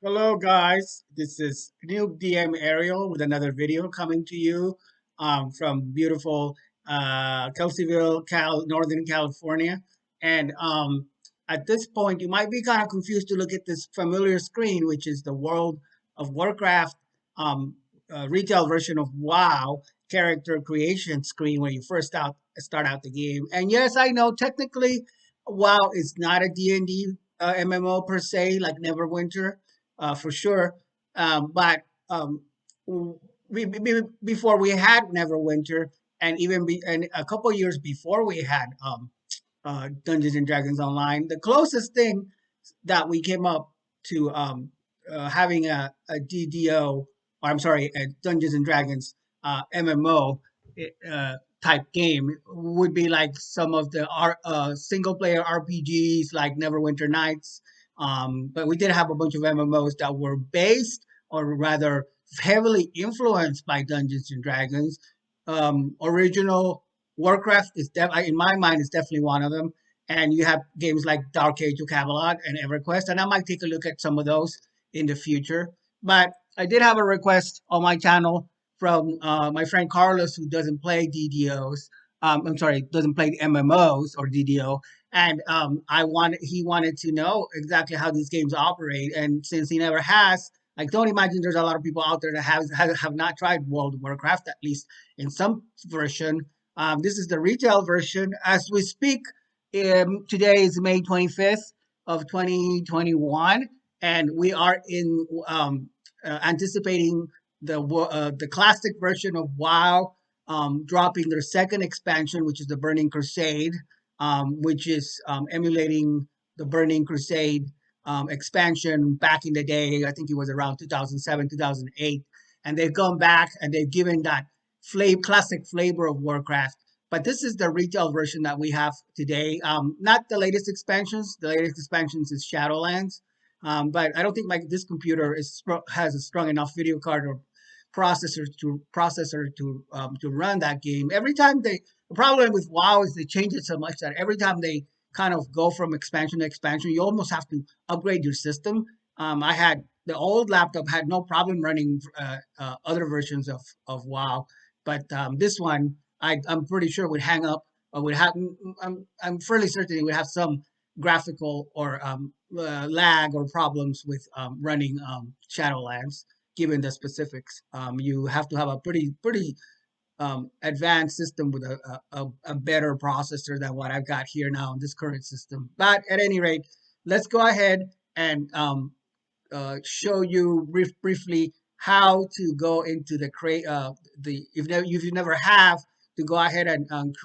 Hello, guys. This is New DM Ariel with another video coming to you from beautiful Kelseyville, Northern California. And at this point, you might be kind of confused to look at this familiar screen, which is the World of Warcraft um, retail version of WoW character creation screen where you start out the game. And yes, I know technically WoW is not a D&D MMO per se, like Neverwinter for sure. But before we had Neverwinter, and and a couple years before we had Dungeons and Dragons Online, the closest thing that we came up to having a DDO, or I'm sorry, a Dungeons and Dragons MMO type game would be like some of the single player RPGs like Neverwinter Nights. But we did have a bunch of MMOs that were based, or rather heavily influenced by Dungeons and Dragons. Original Warcraft in my mind, is definitely one of them, and you have games like Dark Age of Camelot and EverQuest, and I might take a look at some of those in the future. But I did have a request on my channel from my friend Carlos, who doesn't play DDOs. I'm sorry, doesn't play MMOs or DDO, and he wanted to know exactly how these games operate, and since he never has. I don't imagine there's a lot of people out there that have not tried World of Warcraft, at least in some version. This is the retail version. As we speak, today is May 25th of 2021, and we are in anticipating the classic version of WoW dropping their second expansion, which is the Burning Crusade, which is emulating the Burning Crusade expansion back in the day. I think it was around 2007, 2008, and they've gone back and they've given that classic flavor of Warcraft. But this is the retail version that we have today. Not the latest expansions. The latest expansions is Shadowlands. But I don't think this computer has a strong enough video card or processor to run that game. The problem with WoW is they change it so much that every time they kind of go from expansion to expansion, you almost have to upgrade your system. I had the old laptop had no problem running other versions of WoW, but this one I'm pretty sure would hang up or would have. I'm fairly certain it would have some graphical or lag or problems with running Shadowlands, given the specifics. You have to have a pretty advanced system with a better processor than what I've got here now in this current system. But at any rate, let's go ahead and show you briefly how to go into if you never have to go ahead and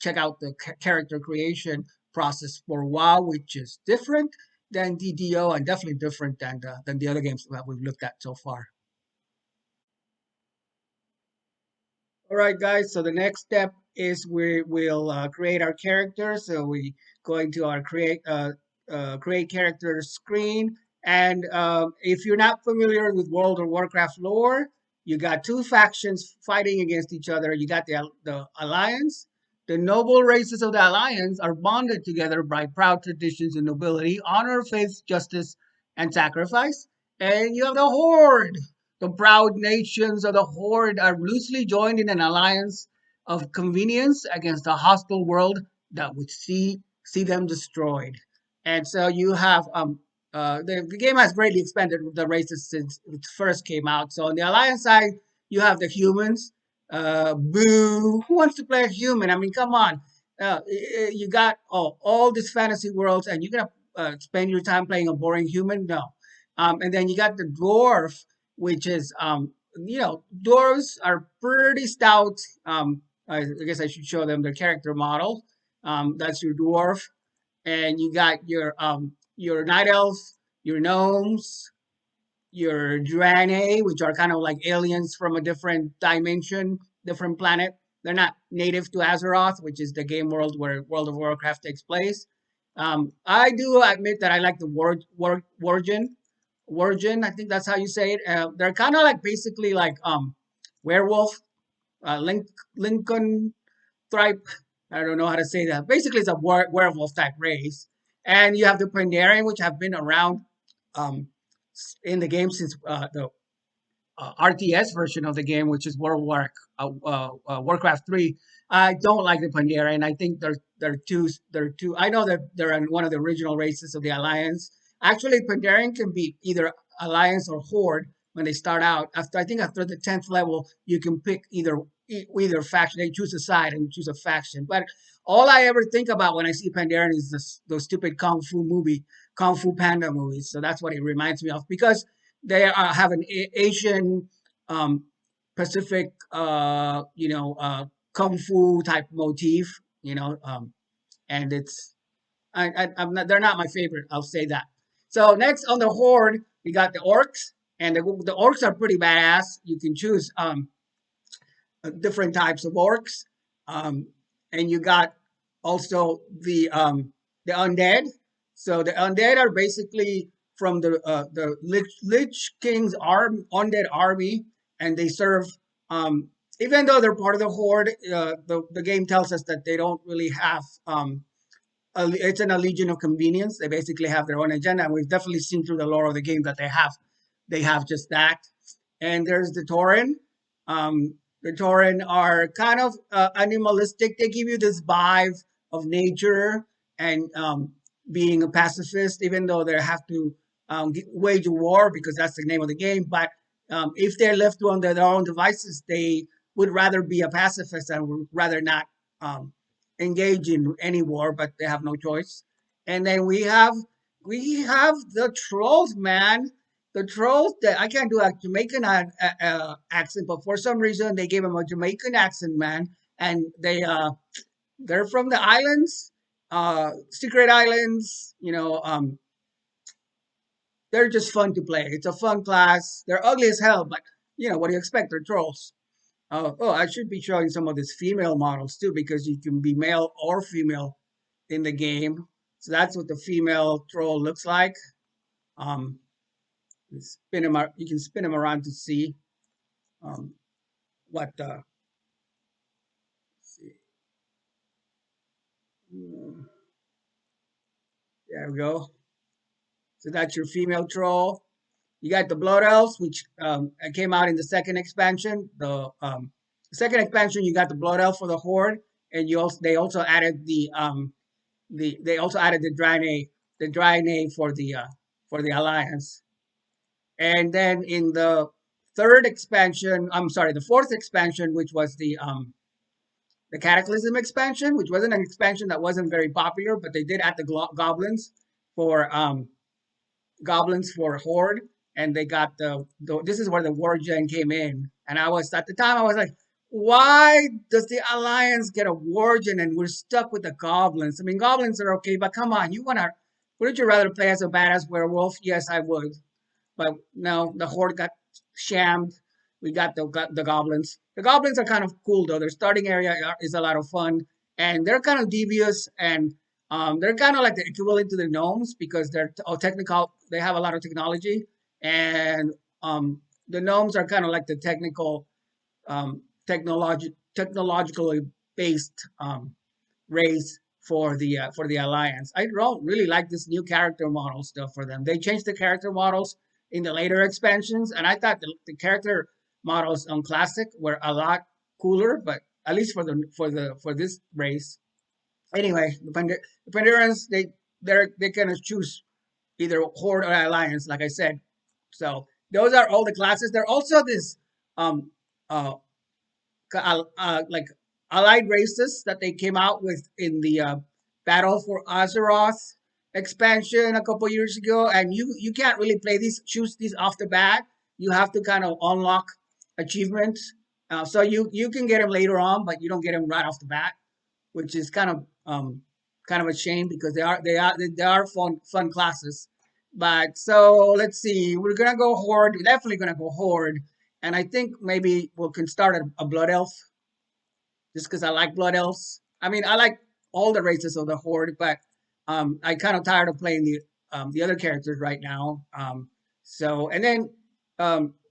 check out the character creation process for WoW, which is different than DDO and definitely different than the other games that we've looked at so far. All right, guys. So the next step is we will create our character. So we go into our create character screen. And if you're not familiar with World of Warcraft lore, you got two factions fighting against each other. You got the Alliance. The noble races of the Alliance are bonded together by proud traditions and nobility, honor, faith, justice, and sacrifice. And you have the Horde. The proud nations of the Horde are loosely joined in an alliance of convenience against a hostile world that would see them destroyed. And so you have the game has greatly expanded the races since it first came out. So on the Alliance side, you have the humans. Boo! Who wants to play a human? I mean, come on. You got all these fantasy worlds, and you're gonna spend your time playing a boring human? No. And then you got the dwarf, which is dwarves are pretty stout. I guess I should show them their character model. That's your dwarf, and you got your night elves, your gnomes, your Draenei, which are kind of like aliens from a different dimension, different planet. They're not native to Azeroth, which is the game world where World of Warcraft takes place. I do admit that I like the Wargen. I think that's how you say it. They're kind of like basically like werewolf, Lincoln Thripe. I don't know how to say that. Basically, it's a werewolf type race. And you have the Pandaren, which have been around um, in the game since the RTS version of the game, which is Warcraft 3. I don't like the Pandaren. I think they're two. I know that they're in one of the original races of the Alliance. Actually, Pandaren can be either Alliance or Horde when they start out. After the 10th level, you can pick either faction. They choose a side and choose a faction. But all I ever think about when I see Pandaren is those stupid Kung Fu Panda movies. So that's what it reminds me of because they have an Asian, um, Pacific, kung fu type motif, and I'm not, they're not my favorite. I'll say that. So next on the horde, we got the orcs, and the orcs are pretty badass. You can choose different types of orcs, um, and you got also the undead. So the undead are basically from the Lich King's undead army, and they serve. Um, Even though they're part of the horde, the game tells us that they don't really have. It's an a legion of convenience. They basically have their own agenda, and we've definitely seen through the lore of the game that they have just that. And there's the Tauren. The Tauren are kind of animalistic. They give you this vibe of nature and being a pacifist, even though they have to wage a war because that's the name of the game. But if they're left to under their own devices, they would rather be a pacifist and would rather not um, engage in any war, but they have no choice. And then we have the trolls, man. The trolls that I can't do a Jamaican accent, but for some reason they gave him a Jamaican accent, man. And they're from the islands, secret islands. They're just fun to play. It's a fun class. They're ugly as hell, but what do you expect? They're trolls. Oh, I should be showing some of these female models too, because you can be male or female in the game. So that's what the female troll looks like. Um, you can spin them around to see um, what the. See. There we go. So that's your female troll. You got the blood elves, which came out in the second expansion. The second expansion, you got the blood elf for the horde, and they also added the Draenei for the alliance. And then in the third expansion, I'm sorry, the fourth expansion, which was the Cataclysm expansion, which wasn't an expansion that wasn't very popular, but they did add the for goblins for horde, and they got this is where the war gen came in, and I was at the time I was like, why does the alliance get a war gen and we're stuck with the goblins? I mean, goblins are okay, but come on, wouldn't you rather play as a badass werewolf? Yes, I would. But no, the horde got shammed. We got the goblins. The goblins are kind of cool though. Their starting area is a lot of fun, and they're kind of devious, and they're kind of like the equivalent to the gnomes because they're technical. They have a lot of technology, and the gnomes are kind of like the technologically based race for the alliance. I don't really like this new character model stuff for them. They changed the character models in the later expansions, and I thought the character models on classic were a lot cooler, but at least for this race. Anyway, the Pandarans they kind of choose either horde or alliance, like I said. So those are all the classes. There are also this um uh like allied races that they came out with in the Battle for Azeroth expansion a couple years ago, and you can't really choose these off the bat. You have to kind of unlock achievements. So you can get them later on, but you don't get them right off the bat, which is kind of a shame because they are fun classes. But so let's see, we're gonna go horde. We're definitely gonna go horde, and I think maybe we can start a blood elf just because I like blood elves. I mean, I like all the races of the horde, but I kind of tired of playing the other characters right now. So and then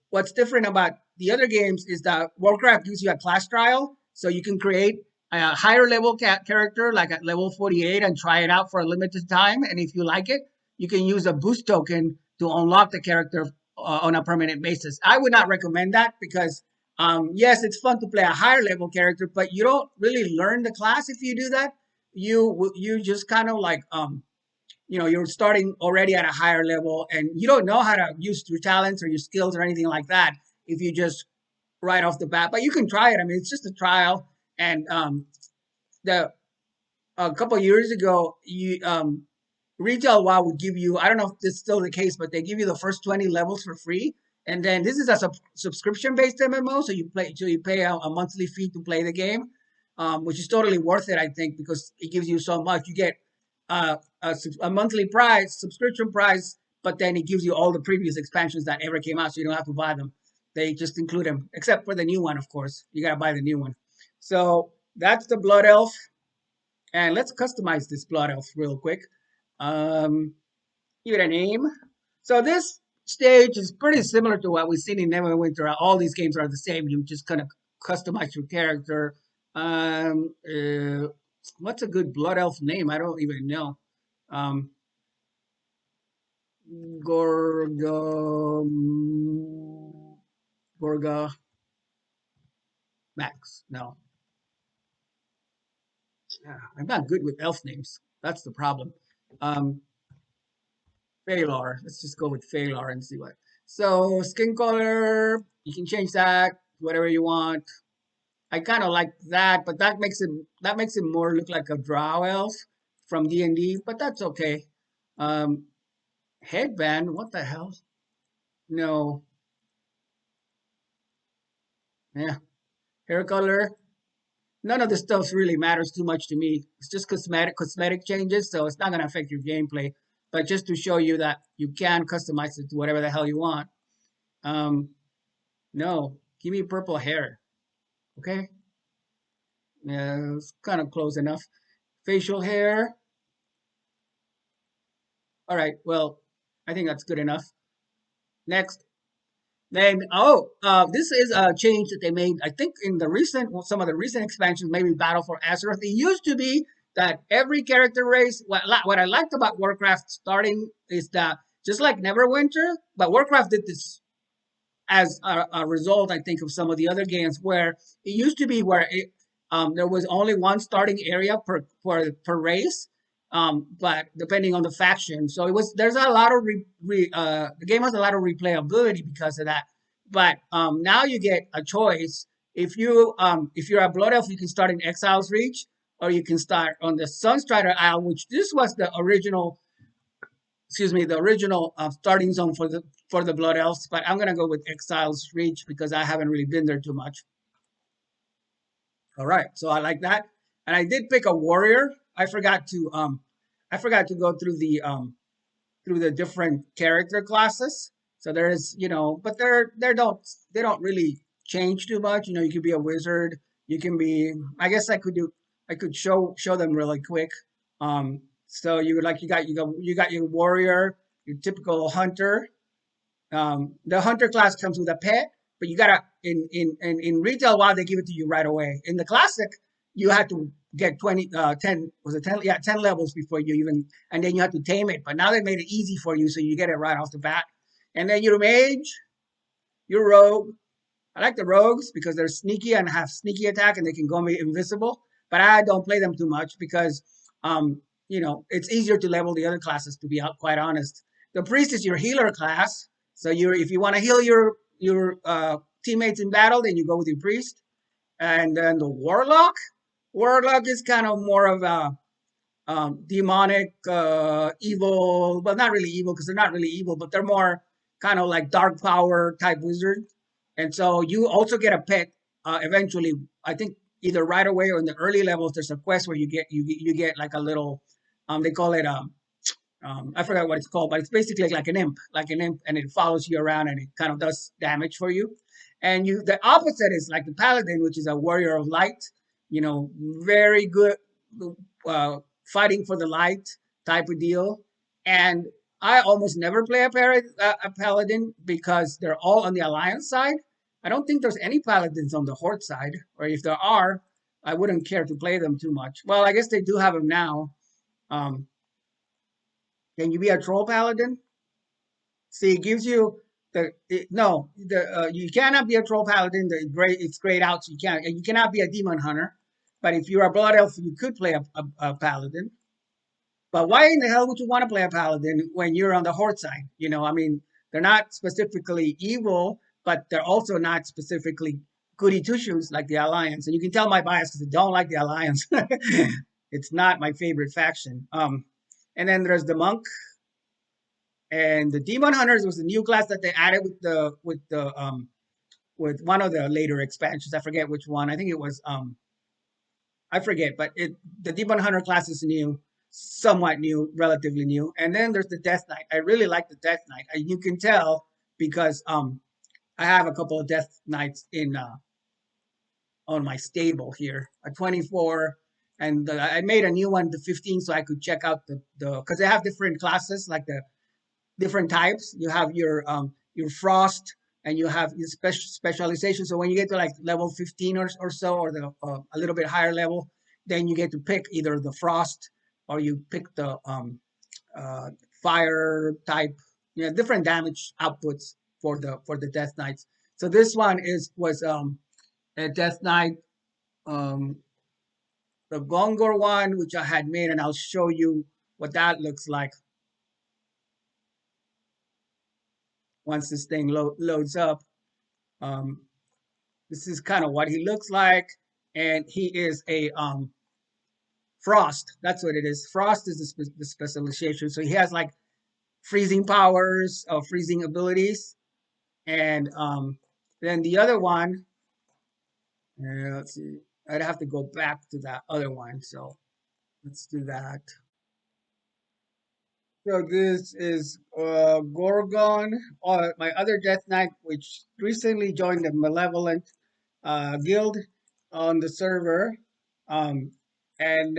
what's different about the other games is that Warcraft gives you a class trial, so you can create a higher level character like at level 48 and try it out for a limited time. And if you like it, you can use a boost token to unlock the character on a permanent basis. I would not recommend that because yes, it's fun to play a higher level character, but you don't really learn the class if you do that. You just kind of like you're starting already at a higher level, and you don't know how to use your talents or your skills or anything like that if you just right off the bat. But you can try it. I mean, it's just a trial, and the a couple of years ago, retail WoW would give you, I don't know if this is still the case, but they give you the first 20 levels for free. And then this is a subscription based MMO, so you pay a monthly fee to play the game, which is totally worth it, I think, because it gives you so much. You get a monthly price, subscription price, but then it gives you all the previous expansions that ever came out, so you don't have to buy them. They just include them, except for the new one, of course. You gotta buy the new one. So that's the Blood Elf. And let's customize this Blood Elf real quick. Um, Give it a name. So this stage is pretty similar to what we've seen in Neverwinter. All these games are the same. You just kind of customize your character. Um, uh, what's a good Blood Elf name? I don't even know. Um, Gorga, Gorga Max. No, I'm not good with elf names. That's the problem. Um, Phalar. Let's just go with Phalar and see what. So skin color, you can change that whatever you want. I kind of like that, but that makes it more look like a drow elf from D&D, but that's okay. Um, Headband, what the hell? No, yeah. Hair color, none of this stuff really matters too much to me. It's just cosmetic changes, so it's not gonna affect your gameplay. But just to show you that you can customize it to whatever the hell you want. Um, no, give me purple hair. Okay. Yeah, it's kind of close enough. Facial hair. All right. Well, I think that's good enough. Next. Then, this is a change that they made. I think in the recent, well, some of the recent expansions, maybe Battle for Azeroth. It used to be that every character race. What I liked about Warcraft starting is that just like Neverwinter, but Warcraft did this as a result, I think, of some of the other games where it used to be where there was only one starting area per race, but depending on the faction, so it was there's a lot of the game has a lot of replayability because of that. But now you get a choice. If you're a Blood Elf, you can start in Exile's Reach, or you can start on the Sunstrider Isle, which this was the original the original starting zone for the Blood Elves, but I'm gonna go with Exile's Reach because I haven't really been there too much. All right, so I like that, and I did pick a warrior. I forgot to go through the different character classes. So there's but they don't really change too much. You could be a wizard. You can be. I guess I could show them really quick. So you got your warrior, your typical hunter. The hunter class comes with a pet, but you gotta in retail WoW they give it to you right away. In the classic, you had to get 10 was it 10 yeah 10 levels before you even, and then you have to tame it. But now they made it easy for you, so you get it right off the bat. And then your mage, your rogue. I like the rogues because they're sneaky and have sneaky attack and they can go invisible. But I don't play them too much because it's easier to level the other classes, to be quite honest. The priest is your healer class. So if you want to heal your teammates in battle, then you go with your priest. And then the warlock. Warlock is kind of more of a demonic, evil. Well, not really evil because they're not really evil, but they're more kind of like dark power type wizard. And so you also get a pet eventually. I think either right away or in the early levels, there's a quest where you get like a little. They call it I forgot what it's called, but it's basically like an imp, and it follows you around and it kind of does damage for you. And the opposite is like the paladin, which is a warrior of light. Very good fighting for the light type of deal. And I almost never play a paladin because they're all on the alliance side. I don't think there's any paladins on the horde side, or if there are, I wouldn't care to play them too much. Well, I guess they do have them now. Um, can you be a troll paladin? See, it gives you no, you cannot be a troll paladin. It's grayed out, so you can't. And you cannot be a demon hunter. But if you're a blood elf, you could play a paladin. But why in the hell would you want to play a paladin when you're on the horde side? I mean, they're not specifically evil, but they're also not specifically goody two shoes like the Alliance. And you can tell my bias because I don't like the Alliance. It's not my favorite faction. And then there's the monk and the demon hunters was a new class that they added with one of the later expansions. I forget which one. I think it was I forget, but the demon hunter class is new, somewhat new, relatively new. And then there's the Death Knight. I really like the Death Knight. You can tell because I have a couple of Death Knights in on my stable here, a 24, and I made a new one, the 15, so I could check out the because they have different classes like the different types. You have your frost, and you have your specialization. So when you get to like level 15 or so, or the a little bit higher level, then you get to pick either the frost or you pick the uh, fire type. Different damage outputs for the Death Knights. So this one was a Death Knight, um, the Gongor one, which I had made, and I'll show you what that looks like once this thing loads up. Um, this is kind of what he looks like, and he is a frost. That's what it is. Frost is the specialization. So he has like freezing powers, freezing abilities, and then the other one. Let's see. I'd have to go back to that other one. So let's do that. So this is Gorgon, my other Death Knight, which recently joined the Malevolent guild on the server. Um, and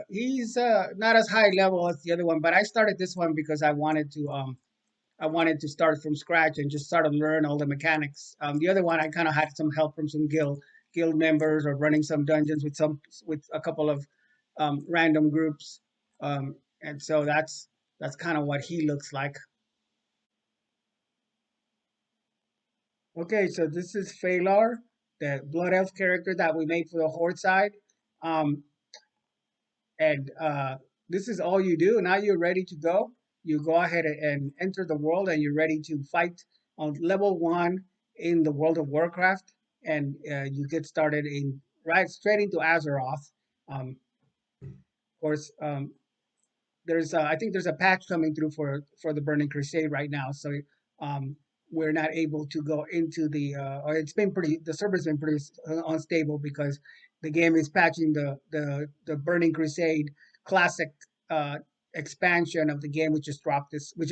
he's not as high level as the other one, but I started this one because I wanted to start from scratch and just start to learn all the mechanics. The other one I kind of had some help from some guild members or running some dungeons with a couple of random groups. And so that's kind of what he looks like. Okay, so this is Phalar, the blood elf character that we made for the horde side. Um, and this is all you do. Now you're ready to go. You go ahead and enter the world, and you're ready to fight on level 1 in the world of Warcraft. And you get started in right straight into Azeroth. Of course, there's I think there's a patch coming through for the Burning Crusade right now, so um, we're not able to go into or it's been pretty the server's been pretty unstable because the game is patching the Burning Crusade classic uh, expansion of the game, which is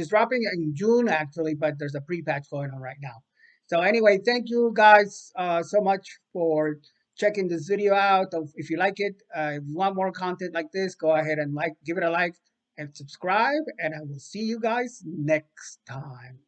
dropping in June actually, but there's a pre-patch going on right now. So anyway, thank you guys so much for checking this video out. If you like it, if you want more content like this, go ahead and give it a like and subscribe, and I will see you guys next time.